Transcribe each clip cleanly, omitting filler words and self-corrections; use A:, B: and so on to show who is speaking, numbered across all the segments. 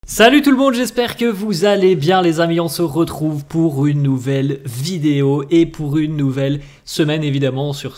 A: Salut tout le monde, j'espère que vous allez bien les amis, on se retrouve pour une nouvelle vidéo et pour une nouvelle semaine évidemment. Sur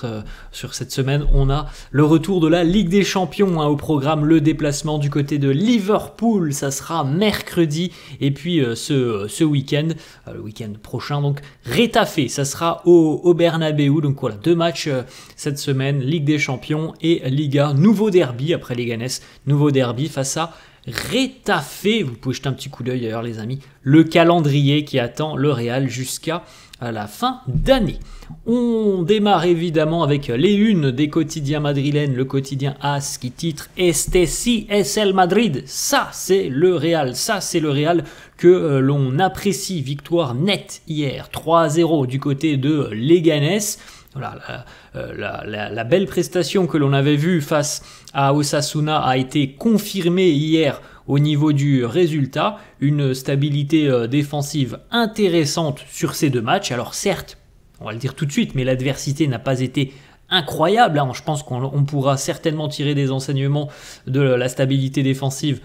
A: cette semaine on a le retour de la Ligue des Champions, au programme le déplacement du côté de Liverpool, ça sera mercredi, et puis ce week-end, le week-end prochain donc Retafe, ça sera au Bernabéu. Donc voilà, deux matchs cette semaine, Ligue des Champions et Liga, nouveau derby après Leganés, nouveau derby face à Retafe. Vous pouvez jeter un petit coup d'œil d'ailleurs les amis, le calendrier qui attend le Real jusqu'à la fin d'année. On démarre évidemment avec les unes des quotidiens madrilènes, le quotidien AS qui titre Este sí es el Madrid, ça c'est le Real, que l'on apprécie. Victoire nette hier, 3-0 du côté de Leganés. Voilà, la belle prestation que l'on avait vue face à Osasuna a été confirmée hier au niveau du résultat. Une stabilité défensive intéressante sur ces deux matchs. Alors certes, on va le dire tout de suite, mais l'adversité n'a pas été incroyable. Je pense qu'on pourra certainement tirer des enseignements de la stabilité défensive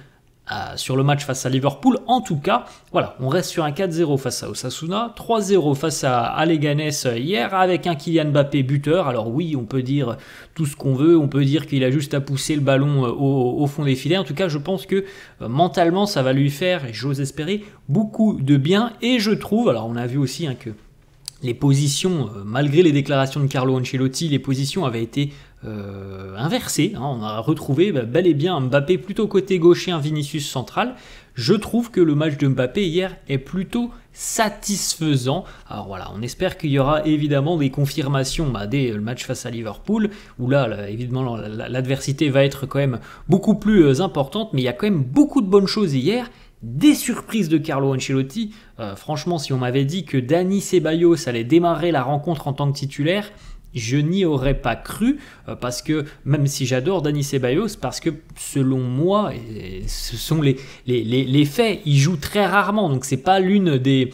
A: sur le match face à Liverpool. En tout cas, voilà, on reste sur un 4-0 face à Osasuna, 3-0 face à Leganés hier, avec un Kylian Mbappé buteur. Alors oui, on peut dire tout ce qu'on veut, on peut dire qu'il a juste à pousser le ballon au fond des filets. En tout cas, je pense que mentalement, ça va lui faire, et j'ose espérer, beaucoup de bien. Et je trouve, alors on a vu aussi que les positions, malgré les déclarations de Carlo Ancelotti, les positions avaient été inversées. On a retrouvé bel et bien Mbappé plutôt côté gauche et un Vinicius central. Je trouve que le match de Mbappé hier est plutôt satisfaisant. Alors voilà, on espère qu'il y aura évidemment des confirmations dès le match face à Liverpool, où là évidemment l'adversité va être quand même beaucoup plus importante, mais il y a quand même beaucoup de bonnes choses hier. Des surprises de Carlo Ancelotti. Franchement, si on m'avait dit que Dani Ceballos allait démarrer la rencontre en tant que titulaire, je n'y aurais pas cru, parce que, même si j'adore Dani Ceballos, parce que selon moi, ce sont les faits, il joue très rarement, donc c'est pas l'une des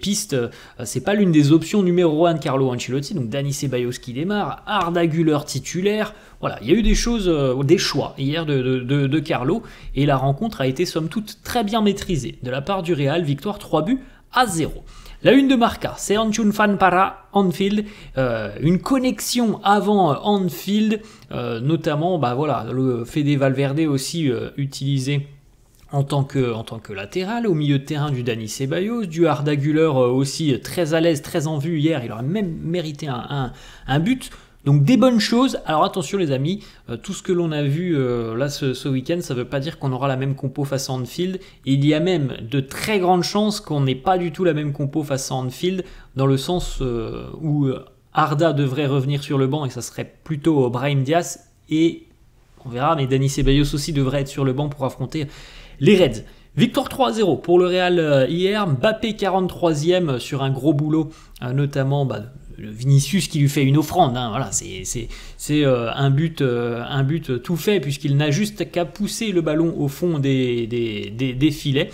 A: pistes, c'est pas l'une des options numéro 1 de Carlo Ancelotti. Donc Dani Ceballos qui démarre, Arda Güler titulaire. Voilà, il y a eu des choses, des choix hier de Carlo, et la rencontre a été somme toute très bien maîtrisée de la part du Real. Victoire 3-0. La une de Marca, c'est Anchun Fan para Anfield, une connexion avant Anfield, notamment voilà, le Fede Valverde aussi utilisé en tant que latéral, au milieu de terrain du Dani Ceballos, du Arda Güler aussi très à l'aise, très en vue hier, il aurait même mérité un but. Donc des bonnes choses. Alors attention les amis, tout ce que l'on a vu là ce week-end, ça ne veut pas dire qu'on aura la même compo face à Anfield. Il y a même de très grandes chances qu'on n'ait pas du tout la même compo face à Anfield, dans le sens où Arda devrait revenir sur le banc et ça serait plutôt Brahim Diaz, et on verra, mais Dani Ceballos aussi devrait être sur le banc pour affronter les Reds. Victoire 3-0 pour le Real hier, Mbappé 43e sur un gros boulot, notamment le Vinicius qui lui fait une offrande. Voilà, c'est un but tout fait, puisqu'il n'a juste qu'à pousser le ballon au fond des filets,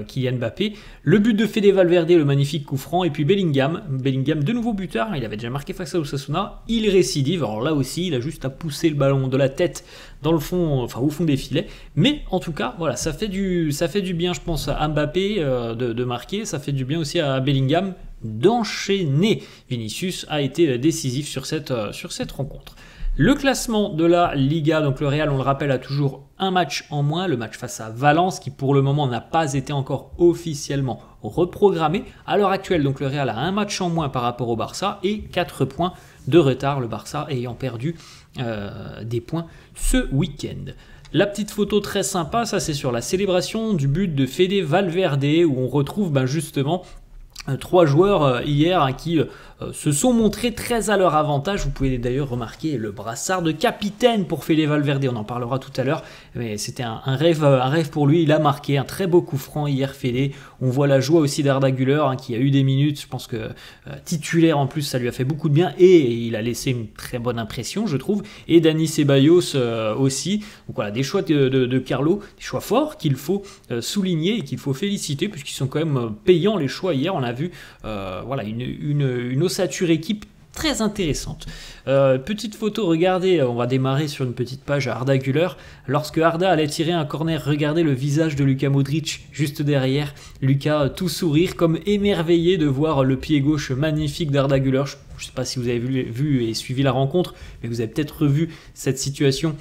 A: Kylian Mbappé. Le but de Fede Valverde, le magnifique coup franc, et puis Bellingham de nouveau buteur, il avait déjà marqué face à Osasuna, il récidive. Alors là aussi, il a juste à pousser le ballon de la tête dans le fond, au fond des filets. Mais en tout cas, voilà, ça fait du bien, je pense, à Mbappé de marquer, ça fait du bien aussi à Bellingham d'enchaîner. Vinicius a été décisif sur cette rencontre. Le classement de la Liga, donc le Real, on le rappelle, a toujours un match en moins, le match face à Valence, qui pour le moment n'a pas été encore officiellement reprogrammé. À l'heure actuelle, donc le Real a un match en moins par rapport au Barça et 4 points de retard, le Barça ayant perdu des points ce week-end. La petite photo très sympa, ça c'est sur la célébration du but de Fede Valverde, où on retrouve justement 3 joueurs hier qui se sont montrés très à leur avantage. Vous pouvez d'ailleurs remarquer le brassard de capitaine pour Fede Valverde, on en parlera tout à l'heure, mais c'était un rêve pour lui. Il a marqué un très beau coup franc hier, Fede. On voit la joie aussi d'Arda Güler qui a eu des minutes, je pense que titulaire en plus, ça lui a fait beaucoup de bien, et il a laissé une très bonne impression, je trouve. Et Dani Ceballos aussi. Donc voilà, des choix de Carlo, des choix forts qu'il faut souligner et qu'il faut féliciter, puisqu'ils sont quand même payants les choix hier. On a vu voilà, une ossature équipe très intéressante. Petite photo, regardez, on va démarrer sur une petite page à Arda Güler. Lorsque Arda allait tirer un corner, regardez le visage de Luka Modric juste derrière. Luka tout sourire, comme émerveillé de voir le pied gauche magnifique d'Arda Güler. Je ne sais pas si vous avez vu et suivi la rencontre, mais vous avez peut-être revu cette situation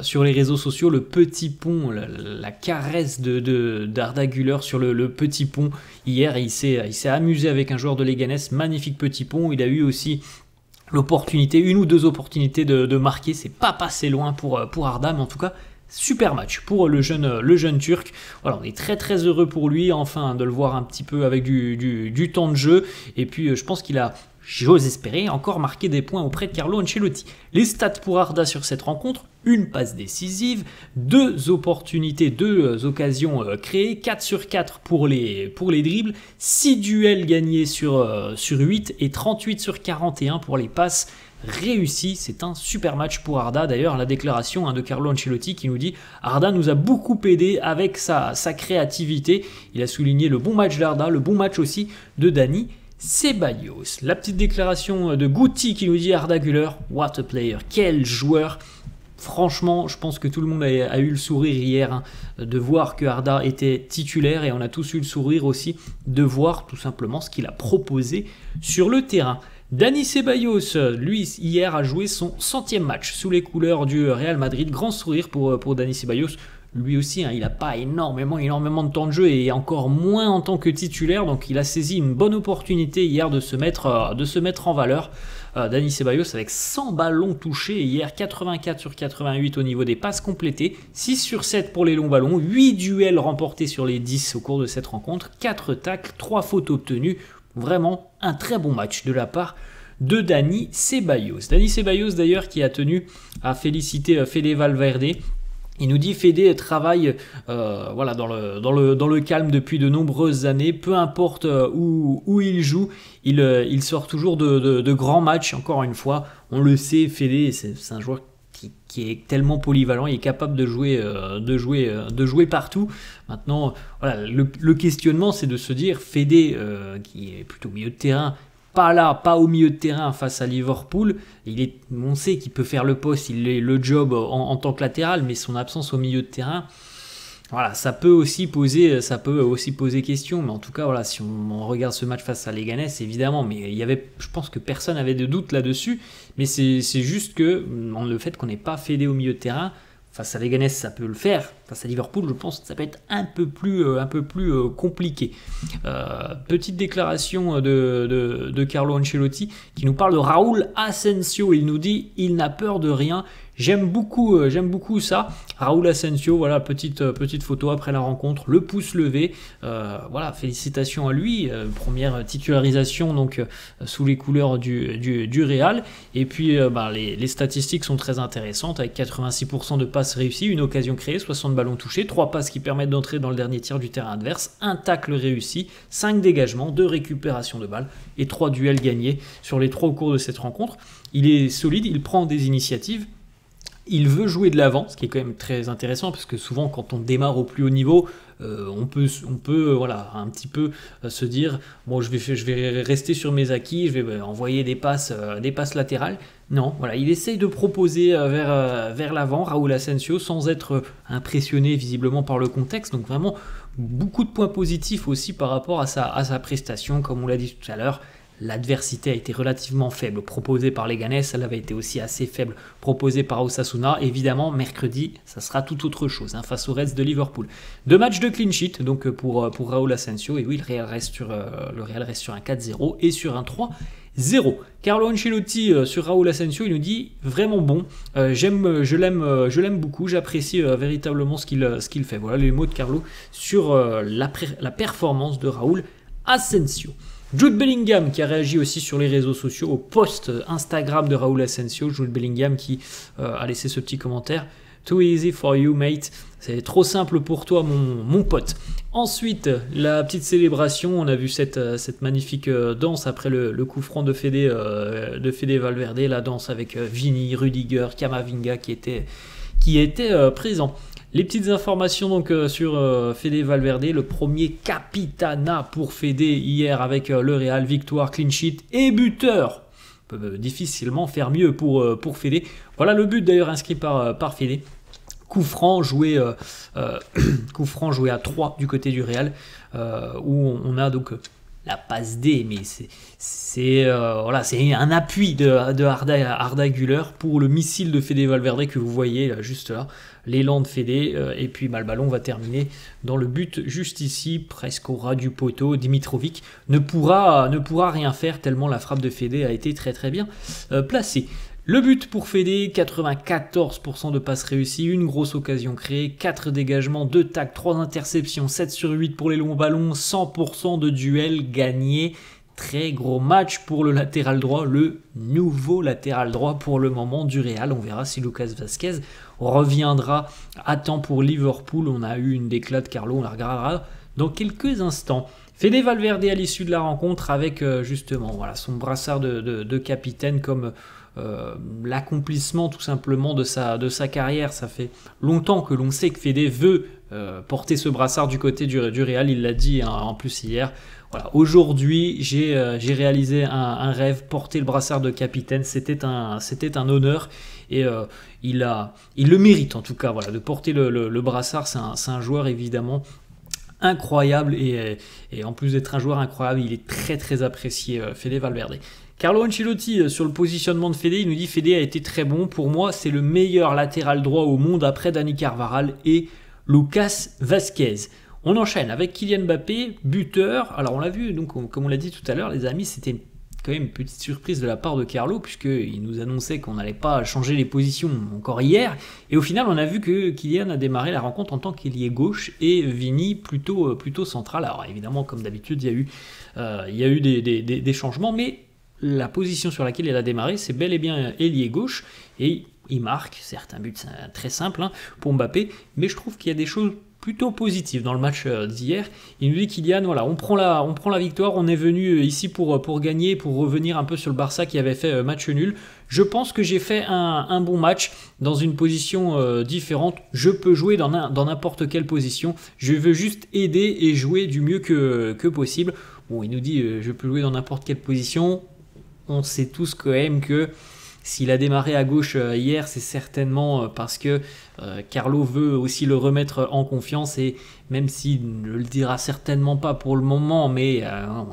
A: sur les réseaux sociaux. Le petit pont, la caresse d'Arda Güler sur le petit pont. Hier, il s'est amusé avec un joueur de Leganés. Magnifique petit pont. Il a eu aussi l'opportunité, une ou deux opportunités de marquer. C'est pas passé loin pour Arda, mais en tout cas, super match pour le jeune Turc. Voilà, on est très très heureux pour lui, enfin, de le voir un petit peu avec du temps de jeu. Et puis, je pense qu'il a, j'ose espérer, encore marqué des points auprès de Carlo Ancelotti. Les stats pour Arda sur cette rencontre: une passe décisive, 2 opportunités, 2 occasions créées, 4 sur 4 pour les dribbles, 6 duels gagnés sur 8 et 38 sur 41 pour les passes réussies. C'est un super match pour Arda. D'ailleurs, la déclaration de Carlo Ancelotti qui nous dit: Arda nous a beaucoup aidé avec sa créativité. Il a souligné le bon match d'Arda, le bon match aussi de Dani Ceballos. La petite déclaration de Guti qui nous dit: Arda Güler, what a player, quel joueur. Franchement, je pense que tout le monde a eu le sourire hier de voir que Arda était titulaire, et on a tous eu le sourire aussi de voir tout simplement ce qu'il a proposé sur le terrain. Dani Ceballos, lui, hier a joué son 100e match sous les couleurs du Real Madrid. Grand sourire pour Dani Ceballos. Lui aussi, il n'a pas énormément de temps de jeu, et encore moins en tant que titulaire, donc il a saisi une bonne opportunité hier de se mettre en valeur. Dani Ceballos avec 100 ballons touchés hier, 84 sur 88 au niveau des passes complétées, 6 sur 7 pour les longs ballons, 8 duels remportés sur les 10 au cours de cette rencontre, 4 tacles, 3 fautes obtenues. Vraiment un très bon match de la part de Dani Ceballos. Dani Ceballos d'ailleurs qui a tenu à féliciter Fede Valverde. Il nous dit: Fede travaille voilà, dans le calme depuis de nombreuses années, peu importe où il joue, il sort toujours de grands matchs. Encore une fois, on le sait, Fede, c'est un joueur qui est tellement polyvalent, il est capable de jouer partout. Maintenant, voilà, le questionnement, c'est de se dire: Fede, qui est plutôt milieu de terrain, pas au milieu de terrain face à Liverpool, on sait qu'il peut faire le poste, il est le job en tant que latéral, mais son absence au milieu de terrain, voilà, ça peut aussi poser question. Mais en tout cas, voilà, si on regarde ce match face à Leganés, évidemment, mais je pense que personne n'avait de doute là-dessus, mais c'est juste que le fait qu'on n'ait pas Fede au milieu de terrain, face à Leganés, ça peut le faire. Face à Liverpool, je pense que ça peut être un peu plus compliqué. Petite déclaration de Carlo Ancelotti qui nous parle de Raúl Asensio. Il nous dit: il n'a peur de rien. J'aime beaucoup ça. Raúl Asensio, voilà, petite photo après la rencontre, le pouce levé. Voilà, félicitations à lui. Première titularisation donc sous les couleurs du Real. Et puis les statistiques sont très intéressantes avec 86% de passes réussies, une occasion créée, 60 ballons touchés, 3 passes qui permettent d'entrer dans le dernier tiers du terrain adverse, 1 tacle réussi, 5 dégagements, 2 récupérations de balles et 3 duels gagnés sur les 3 au cours de cette rencontre. Il est solide, il prend des initiatives. Il veut jouer de l'avant, ce qui est quand même très intéressant, parce que souvent quand on démarre au plus haut niveau, on peut voilà, un petit peu se dire: bon, je vais rester sur mes acquis, je vais envoyer des passes latérales. Non, voilà, il essaye de proposer vers l'avant, Raúl Asensio, sans être impressionné visiblement par le contexte. Donc vraiment beaucoup de points positifs aussi par rapport à sa prestation, comme on l'a dit tout à l'heure. L'adversité a été relativement faible proposée par Leganés, elle avait été aussi assez faible proposée par Osasuna. Évidemment, mercredi, ça sera tout autre chose face au Reds de Liverpool. 2 matchs de clean sheet donc pour Raúl Asensio, et oui, le Real reste sur un 4-0 et sur un 3-0. Carlo Ancelotti sur Raúl Asensio, il nous dit: vraiment bon, je l'aime beaucoup, j'apprécie véritablement ce qu'il fait. Voilà les mots de Carlo sur la performance de Raúl Asensio. Jude Bellingham qui a réagi aussi sur les réseaux sociaux au post Instagram de Raúl Asensio. Jude Bellingham qui a laissé ce petit commentaire: Too easy for you, mate. C'est trop simple pour toi, mon pote. Ensuite, la petite célébration. On a vu cette magnifique danse après le coup franc de Fede Valverde. La danse avec Vini, Rudiger, Camavinga qui était présent. Les petites informations donc sur Fede Valverde, le premier capitana pour Fede hier avec le Real, victoire, clean sheet et buteur. peuvent difficilement faire mieux pour Fédé. Voilà le but d'ailleurs inscrit par Fédé. Coup franc joué à 3 du côté du Real, où on a donc la passe D, mais c'est un appui de Arda Güler pour le missile de Fede Valverde que vous voyez là, juste là, l'élan de Fede, et puis le ballon va terminer dans le but juste ici, presque au ras du poteau. Dimitrovic ne pourra rien faire tellement la frappe de Fede a été très très bien placée. Le but pour Fede, 94% de passes réussies, une grosse occasion créée, 4 dégagements, 2 tacles, 3 interceptions, 7 sur 8 pour les longs ballons, 100% de duels gagnés. Très gros match pour le latéral droit, le nouveau latéral droit pour le moment du Real. On verra si Lucas Vázquez reviendra à temps pour Liverpool. On a eu une déclat de Carlo, on la regardera dans quelques instants. Fede Valverde à l'issue de la rencontre avec justement son brassard de capitaine comme l'accomplissement tout simplement de sa carrière. Ça fait longtemps que l'on sait que Fede veut porter ce brassard du côté du Real, il l'a dit en plus hier. Voilà, aujourd'hui j'ai réalisé un rêve, porter le brassard de capitaine, c'était un honneur, et il le mérite en tout cas, voilà, de porter le brassard. C'est un joueur évidemment incroyable, et en plus d'être un joueur incroyable, il est très très apprécié, Fede Valverde. Carlo Ancelotti sur le positionnement de Fede, il nous dit: Fede a été très bon, pour moi c'est le meilleur latéral droit au monde après Dani Carvajal et Lucas Vázquez. On enchaîne avec Kylian Mbappé, buteur. Alors on l'a vu, donc comme on l'a dit tout à l'heure les amis, c'était quand même une petite surprise de la part de Carlo, puisqu'il nous annonçait qu'on n'allait pas changer les positions encore hier, et au final on a vu que Kylian a démarré la rencontre en tant qu'ailier gauche et Vini plutôt central. Alors évidemment comme d'habitude il y a eu des changements, mais la position sur laquelle il a démarré, c'est bel et bien ailier gauche, et il marque, certes un but très simple pour Mbappé, mais je trouve qu'il y a des choses plutôt positives dans le match d'hier. Il nous dit: Kylian, voilà, on prend la victoire, on est venu ici pour gagner, pour revenir un peu sur le Barça qui avait fait match nul. Je pense que j'ai fait un bon match dans une position différente. Je peux jouer dans n'importe quelle position. Je veux juste aider et jouer du mieux que possible. Bon, il nous dit je peux jouer dans n'importe quelle position. On sait tous quand même que s'il a démarré à gauche hier, c'est certainement parce que Carlo veut aussi le remettre en confiance, et même s'il ne le dira certainement pas pour le moment, mais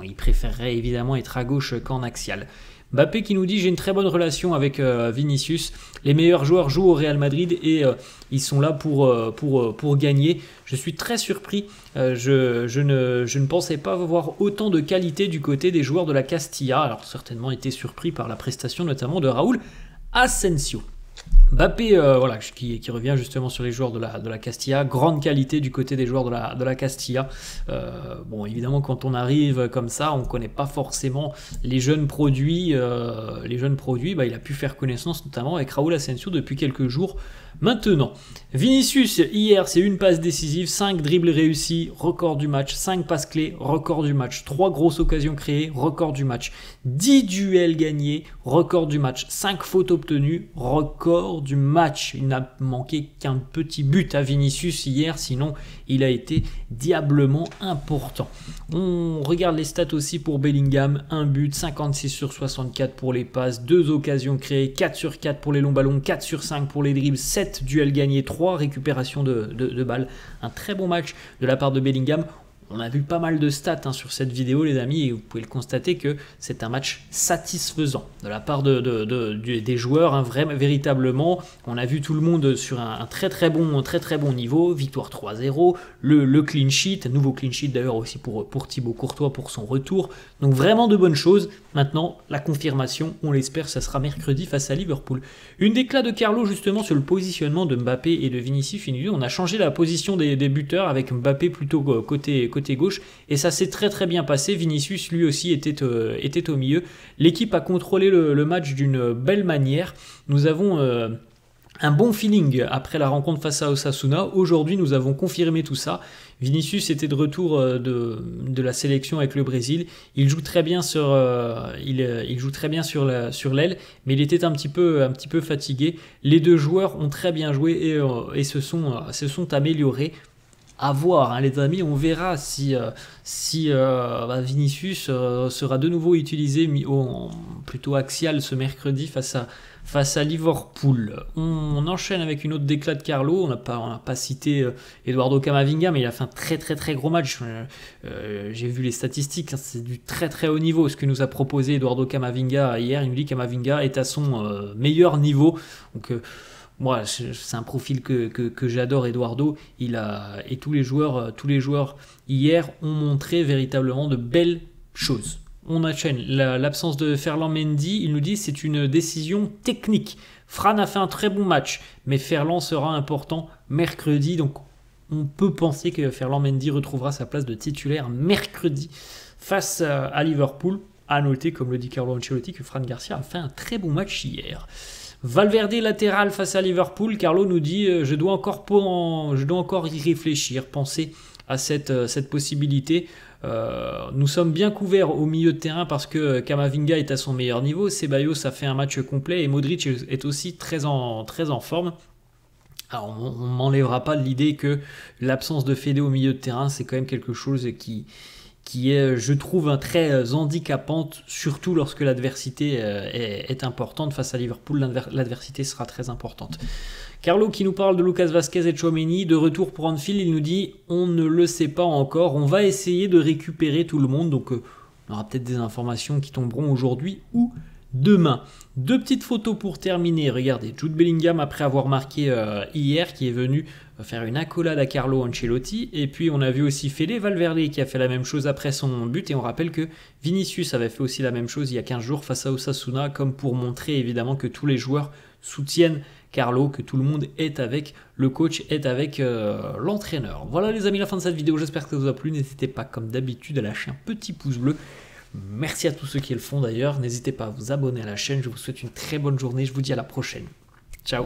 A: il préférerait évidemment être à gauche qu'en axial. Mbappé qui nous dit: j'ai une très bonne relation avec Vinicius, les meilleurs joueurs jouent au Real Madrid et ils sont là pour gagner. Je suis très surpris, je ne pensais pas voir autant de qualité du côté des joueurs de la Castilla. Alors certainement été surpris par la prestation notamment de Raúl Asensio. Mbappé qui revient justement sur les joueurs de la Castilla, grande qualité du côté des joueurs de la Castilla. Bon, évidemment quand on arrive comme ça, on ne connaît pas forcément les jeunes produits. Il a pu faire connaissance notamment avec Raúl Asensio depuis quelques jours maintenant. Vinicius hier, c'est une passe décisive, 5 dribbles réussis, record du match, 5 passes clés, record du match, 3 grosses occasions créées, record du match, 10 duels gagnés, record du match, 5 fautes obtenues, record du match. Il n'a manqué qu'un petit but à Vinicius hier, sinon il a été diablement important. On regarde les stats aussi pour Bellingham: 1 but, 56 sur 64 pour les passes, 2 occasions créées, 4 sur 4 pour les longs ballons, 4 sur 5 pour les dribbles, 7 duels gagnés, 3 récupérations de balles. Un très bon match de la part de Bellingham. On a vu pas mal de stats sur cette vidéo les amis, et vous pouvez le constater que c'est un match satisfaisant de la part des joueurs, véritablement. On a vu tout le monde sur un très très bon niveau. Victoire 3-0, le clean sheet, un nouveau clean sheet d'ailleurs aussi pour Thibaut Courtois pour son retour. Donc vraiment de bonnes choses. Maintenant la confirmation, on l'espère, ça sera mercredi face à Liverpool. Une déclat de Carlo justement sur le positionnement de Mbappé et de Vinicius. On a changé la position des buteurs avec Mbappé plutôt côté gauche, et ça s'est très très bien passé. Vinicius lui aussi était au milieu. L'équipe a contrôlé le match d'une belle manière. Nous avons un bon feeling après la rencontre face à Osasuna. Aujourd'hui nous avons confirmé tout ça. Vinicius était de retour de la sélection avec le Brésil. Il joue très bien sur l'aile, mais il était un petit peu fatigué. Les deux joueurs ont très bien joué et se sont améliorés. à voir, hein, les amis. On verra si Vinicius sera de nouveau utilisé plutôt axial ce mercredi face à Liverpool. On enchaîne avec une autre déclat de Carlo. On n'a pas cité Eduardo Camavinga, mais il a fait un très gros match. J'ai vu les statistiques, hein, c'est du très haut niveau ce que nous a proposé Eduardo Camavinga hier. Il nous dit que Camavinga est à son meilleur niveau. Donc moi, c'est un profil que j'adore, Eduardo. Et tous les joueurs hier ont montré véritablement de belles choses. On enchaîne l'absence de Ferland Mendy. Il nous dit c'est une décision technique. Fran a fait un très bon match, mais Ferland sera important mercredi. Donc on peut penser que Ferland Mendy retrouvera sa place de titulaire mercredi face à Liverpool. À noter, comme le dit Carlo Ancelotti, que Fran Garcia a fait un très bon match hier. Valverde latéral face à Liverpool. Carlo nous dit je dois encore y réfléchir, penser à cette possibilité. Nous sommes bien couverts au milieu de terrain parce que Camavinga est à son meilleur niveau, Ceballos a fait un match complet et Modric est aussi très en forme. Alors on ne m'enlèvera pas de l'idée que l'absence de Fede au milieu de terrain, c'est quand même quelque chose qui est, je trouve, très handicapante, surtout lorsque l'adversité est importante. Face à Liverpool, l'adversité sera très importante. Carlo qui nous parle de Lucas Vazquez et Tchouaméni, de retour pour Anfield, il nous dit on ne le sait pas encore, on va essayer de récupérer tout le monde, donc on aura peut-être des informations qui tomberont aujourd'hui ou demain. Deux petites photos pour terminer. Regardez, Jude Bellingham après avoir marqué hier, qui est venu faire une accolade à Carlo Ancelotti. Et puis on a vu aussi Fede Valverde qui a fait la même chose après son but. Et on rappelle que Vinicius avait fait aussi la même chose il y a 15 jours face à Osasuna, comme pour montrer évidemment que tous les joueurs soutiennent Carlo, que tout le monde est avec le coach, est avec l'entraîneur. Voilà les amis, la fin de cette vidéo. J'espère que ça vous a plu. N'hésitez pas comme d'habitude à lâcher un petit pouce bleu. Merci à tous ceux qui le font d'ailleurs. N'hésitez pas à vous abonner à la chaîne. Je vous souhaite une très bonne journée. Je vous dis à la prochaine. Ciao.